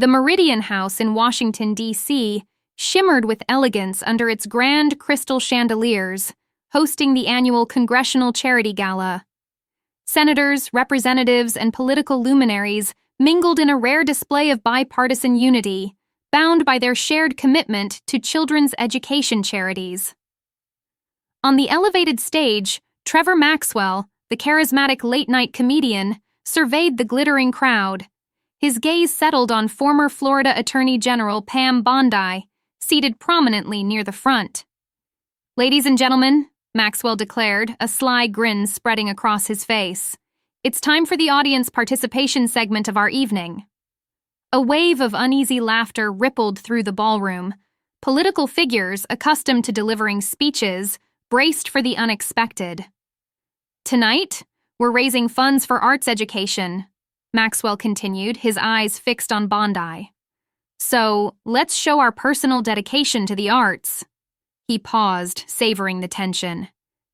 The Meridian House in Washington, D.C., shimmered with elegance under its grand crystal chandeliers, hosting the annual Congressional Charity Gala. Senators, representatives, and political luminaries mingled in a rare display of bipartisan unity, bound by their shared commitment to children's education charities. On the elevated stage, Trevor Maxwell, the charismatic late-night comedian, surveyed the glittering crowd. His gaze settled on former Florida Attorney General Pam Bondi, seated prominently near the front. "Ladies and gentlemen," Maxwell declared, a sly grin spreading across his face, "it's time for the audience participation segment of our evening." A wave of uneasy laughter rippled through the ballroom. Political figures, accustomed to delivering speeches, braced for the unexpected. "Tonight, we're raising funds for arts education," Maxwell continued, his eyes fixed on Bondi. "So, let's show our personal dedication to the arts." He paused, savoring the tension.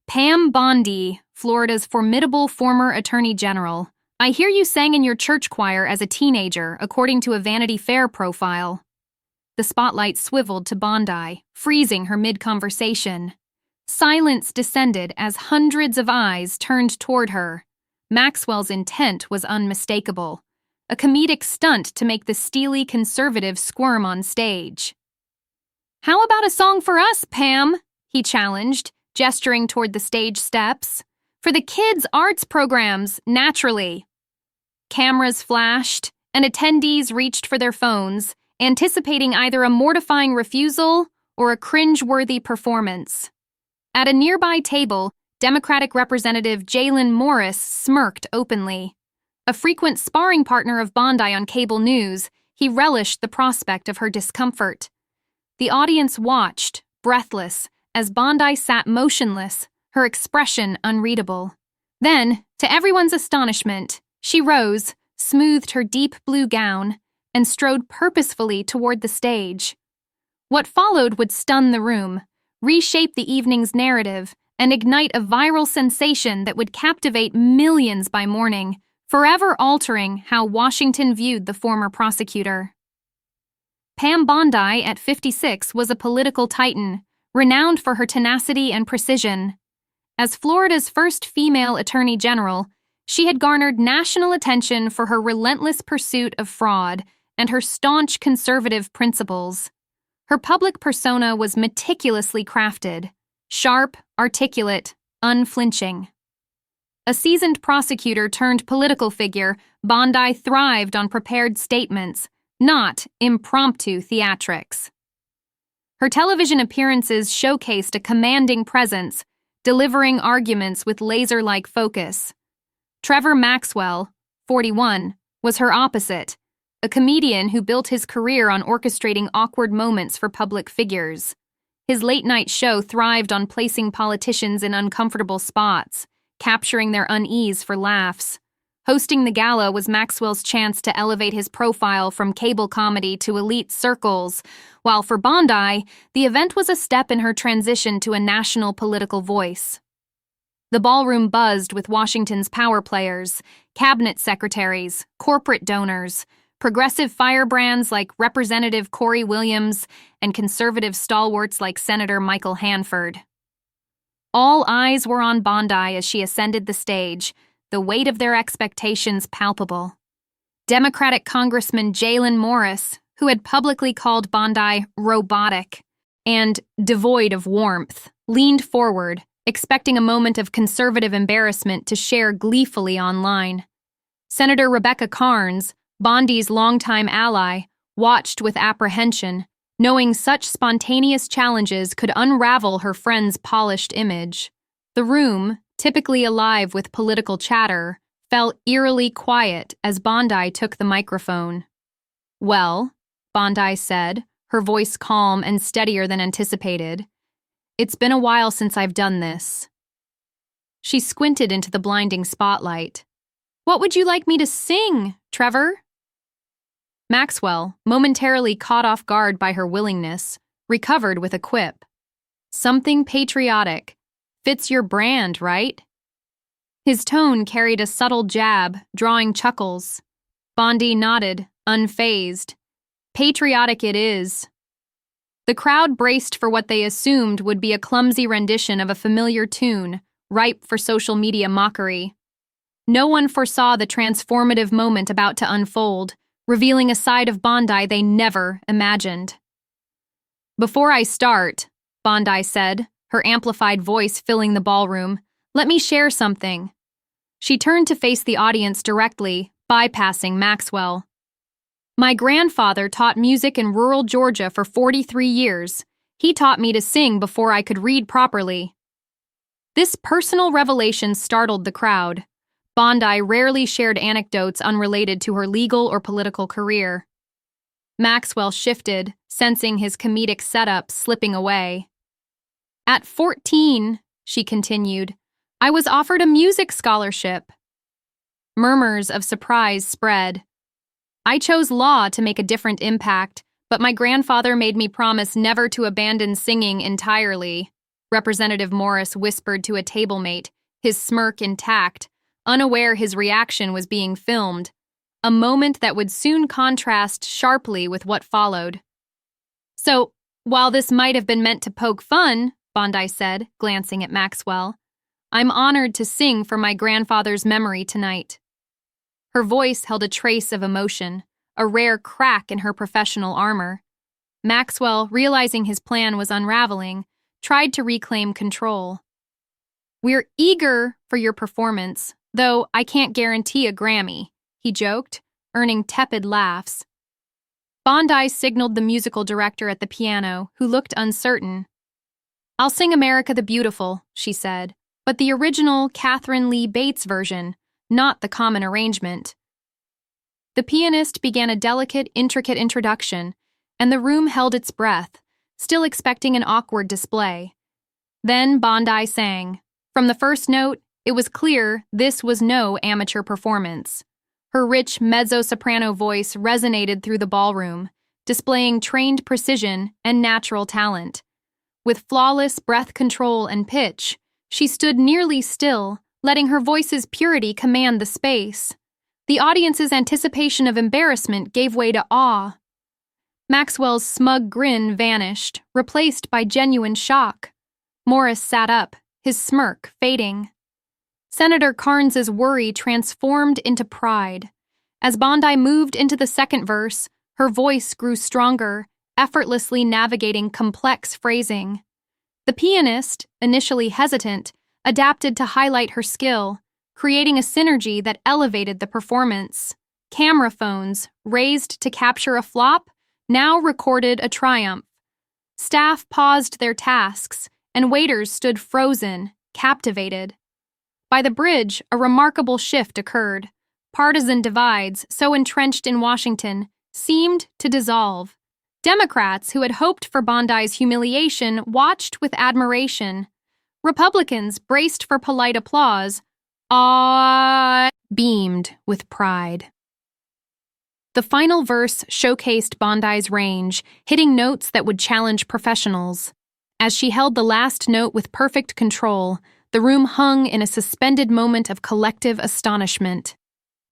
"Pam Bondi, Florida's formidable former Attorney General. I hear you sang in your church choir as a teenager, according to a Vanity Fair profile." The spotlight swiveled to Bondi, freezing her mid-conversation. Silence descended as hundreds of eyes turned toward her. Maxwell's intent was unmistakable, a comedic stunt to make the steely conservative squirm on stage. "How about a song for us, Pam?" he challenged, gesturing toward the stage steps. "For the kids' arts programs, naturally." Cameras flashed, and attendees reached for their phones, anticipating either a mortifying refusal or a cringe-worthy performance. At a nearby table, Democratic Representative Jaylen Morris smirked openly. A frequent sparring partner of Bondi on cable news, he relished the prospect of her discomfort. The audience watched, breathless, as Bondi sat motionless, her expression unreadable. Then, to everyone's astonishment, she rose, smoothed her deep blue gown, and strode purposefully toward the stage. What followed would stun the room, reshape the evening's narrative, and ignite a viral sensation that would captivate millions by morning, forever altering how Washington viewed the former prosecutor. Pam Bondi, at 56, was a political titan, renowned for her tenacity and precision. As Florida's first female attorney general, she had garnered national attention for her relentless pursuit of fraud and her staunch conservative principles. Her public persona was meticulously crafted, sharp, articulate, unflinching. A seasoned prosecutor turned political figure, Bondi thrived on prepared statements, not impromptu theatrics. Her television appearances showcased a commanding presence, delivering arguments with laser-like focus. Trevor Maxwell, 41, was her opposite, a comedian who built his career on orchestrating awkward moments for public figures. His late-night show thrived on placing politicians in uncomfortable spots, capturing their unease for laughs. Hosting the gala was Maxwell's chance to elevate his profile from cable comedy to elite circles, while for Bondi, the event was a step in her transition to a national political voice. The ballroom buzzed with Washington's power players, cabinet secretaries, corporate donors, progressive firebrands like Representative Corey Williams, and conservative stalwarts like Senator Michael Hanford. All eyes were on Bondi as she ascended the stage, the weight of their expectations palpable. Democratic Congressman Jaylen Morris, who had publicly called Bondi robotic and devoid of warmth, leaned forward, expecting a moment of conservative embarrassment to share gleefully online. Senator Rebecca Carnes, Bondi's longtime ally, watched with apprehension, knowing such spontaneous challenges could unravel her friend's polished image. The room, typically alive with political chatter, fell eerily quiet as Bondi took the microphone. "Well," Bondi said, her voice calm and steadier than anticipated, "it's been a while since I've done this." She squinted into the blinding spotlight. "What would you like me to sing, Trevor?" Maxwell, momentarily caught off guard by her willingness, recovered with a quip. "Something patriotic. Fits your brand, right?" His tone carried a subtle jab, drawing chuckles. Bondi nodded, unfazed. Patriotic it is. The crowd braced for what they assumed would be a clumsy rendition of a familiar tune, ripe for social media mockery. No one foresaw the transformative moment about to unfold, revealing a side of Bondi they never imagined. "Before I start," Bondi said, her amplified voice filling the ballroom, "let me share something." She turned to face the audience directly, bypassing Maxwell. "My grandfather taught music in rural Georgia for 43 years. He taught me to sing before I could read properly." This personal revelation startled the crowd. Bondi rarely shared anecdotes unrelated to her legal or political career. Maxwell shifted, sensing his comedic setup slipping away. "At 14, she continued, I was offered a music scholarship." Murmurs of surprise spread. "I chose law to make a different impact, but my grandfather made me promise never to abandon singing entirely," Representative Morris whispered to a tablemate, his smirk intact, unaware his reaction was being filmed, a moment that would soon contrast sharply with what followed. "So, while this might have been meant to poke fun," Bondi said, glancing at Maxwell, "I'm honored to sing for my grandfather's memory tonight." Her voice held a trace of emotion, a rare crack in her professional armor. Maxwell, realizing his plan was unraveling, tried to reclaim control. "We're eager for your performance, though I can't guarantee a Grammy," he joked, earning tepid laughs. Bondi signaled the musical director at the piano, who looked uncertain. "I'll sing America the Beautiful," she said, "but the original Catherine Lee Bates version, not the common arrangement." The pianist began a delicate, intricate introduction, and the room held its breath, still expecting an awkward display. Then Bondi sang. From the first note, it was clear this was no amateur performance. Her rich mezzo-soprano voice resonated through the ballroom, displaying trained precision and natural talent. With flawless breath control and pitch, she stood nearly still, letting her voice's purity command the space. The audience's anticipation of embarrassment gave way to awe. Maxwell's smug grin vanished, replaced by genuine shock. Morris sat up, his smirk fading. Senator Carnes's worry transformed into pride. As Bondi moved into the second verse, her voice grew stronger, effortlessly navigating complex phrasing. The pianist, initially hesitant, adapted to highlight her skill, creating a synergy that elevated the performance. Camera phones, raised to capture a flop, now recorded a triumph. Staff paused their tasks, and waiters stood frozen, captivated. By the bridge, a remarkable shift occurred. Partisan divides, so entrenched in Washington, seemed to dissolve. Democrats who had hoped for Bondi's humiliation watched with admiration. Republicans, braced for polite applause, beamed with pride. The final verse showcased Bondi's range, hitting notes that would challenge professionals. As she held the last note with perfect control, the room hung in a suspended moment of collective astonishment.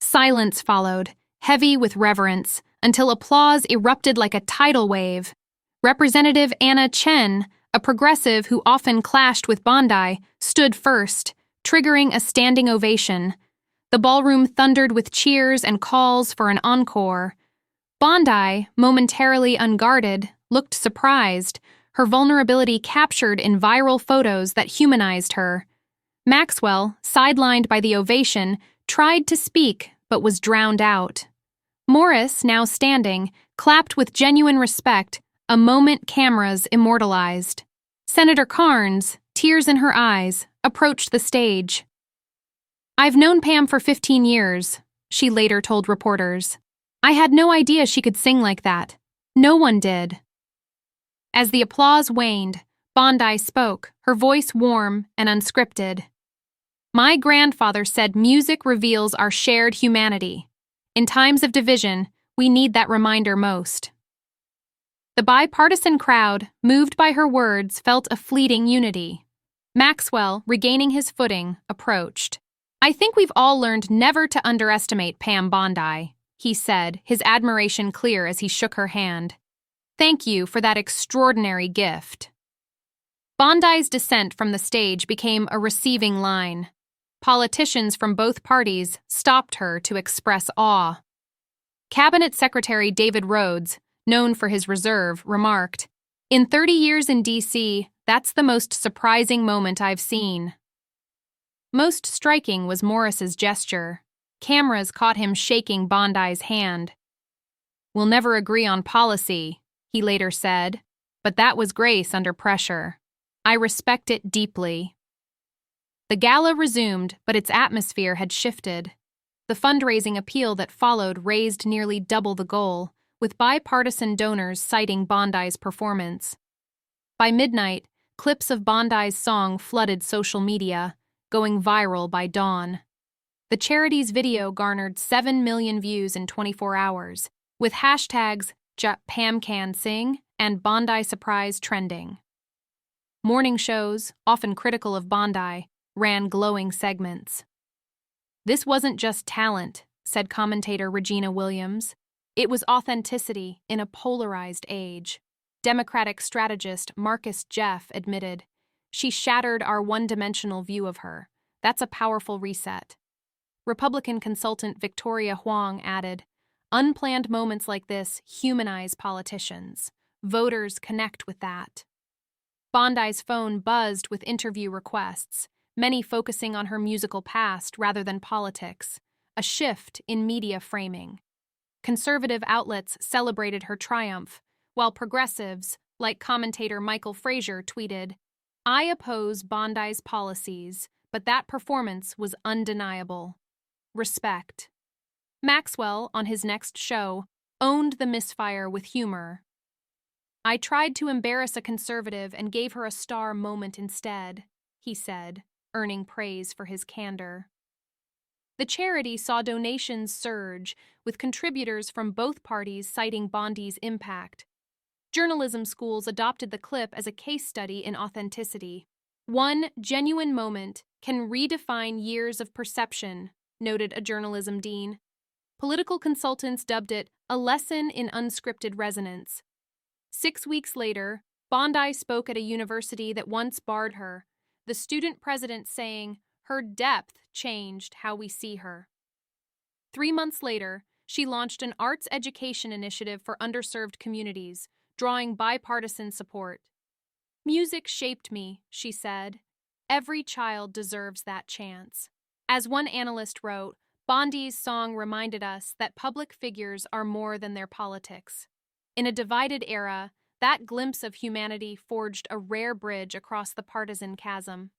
Silence followed, heavy with reverence, until applause erupted like a tidal wave. Representative Anna Chen, a progressive who often clashed with Bondi, stood first, triggering a standing ovation. The ballroom thundered with cheers and calls for an encore. Bondi, momentarily unguarded, looked surprised, her vulnerability captured in viral photos that humanized her. Maxwell, sidelined by the ovation, tried to speak but was drowned out. Morris, now standing, clapped with genuine respect, a moment cameras immortalized. Senator Carnes, tears in her eyes, approached the stage. "I've known Pam for 15 years, she later told reporters. "I had no idea she could sing like that. No one did." As the applause waned, Bondi spoke, her voice warm and unscripted. "My grandfather said music reveals our shared humanity. In times of division, we need that reminder most." The bipartisan crowd, moved by her words, felt a fleeting unity. Maxwell, regaining his footing, approached. "I think we've all learned never to underestimate Pam Bondi," he said, his admiration clear as he shook her hand. "Thank you for that extraordinary gift." Bondi's descent from the stage became a receiving line. Politicians from both parties stopped her to express awe. Cabinet Secretary David Rhodes, known for his reserve, remarked, "In 30 years in D.C., that's the most surprising moment I've seen." Most striking was Morris's gesture. Cameras caught him shaking Bondi's hand. "We'll never agree on policy," he later said, "but that was grace under pressure. I respect it deeply." The gala resumed, but its atmosphere had shifted. The fundraising appeal that followed raised nearly double the goal, with bipartisan donors citing Bondi's performance. By midnight, clips of Bondi's song flooded social media, going viral by dawn. The charity's video garnered 7 million views in 24 hours, with hashtags #PamCanSing and Bondi Surprise trending. Morning shows, often critical of Bondi, ran glowing segments. "This wasn't just talent," said commentator Regina Williams. "It was authenticity in a polarized age." Democratic strategist Marcus Jeff admitted, "She shattered our one-dimensional view of her. That's a powerful reset." Republican consultant Victoria Huang added, "Unplanned moments like this humanize politicians. Voters connect with that." Bondi's phone buzzed with interview requests, many focusing on her musical past rather than politics, a shift in media framing. Conservative outlets celebrated her triumph, while progressives, like commentator Michael Frazier, tweeted, "I oppose Bondi's policies, but that performance was undeniable. Respect." Maxwell, on his next show, owned the misfire with humor. "I tried to embarrass a conservative and gave her a star moment instead," he said, earning praise for his candor. The charity saw donations surge, with contributors from both parties citing Bondi's impact. Journalism schools adopted the clip as a case study in authenticity. "One genuine moment can redefine years of perception," noted a journalism dean. Political consultants dubbed it a lesson in unscripted resonance. 6 weeks later, Bondi spoke at a university that once barred her, the student president saying, "Her depth changed how we see her." 3 months later, she launched an arts education initiative for underserved communities, drawing bipartisan support. "Music shaped me," she said. "Every child deserves that chance." As one analyst wrote, Bondi's song reminded us that public figures are more than their politics. In a divided era, that glimpse of humanity forged a rare bridge across the partisan chasm.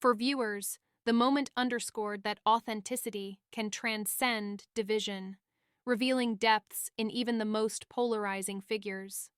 For viewers, the moment underscored that authenticity can transcend division, revealing depths in even the most polarizing figures.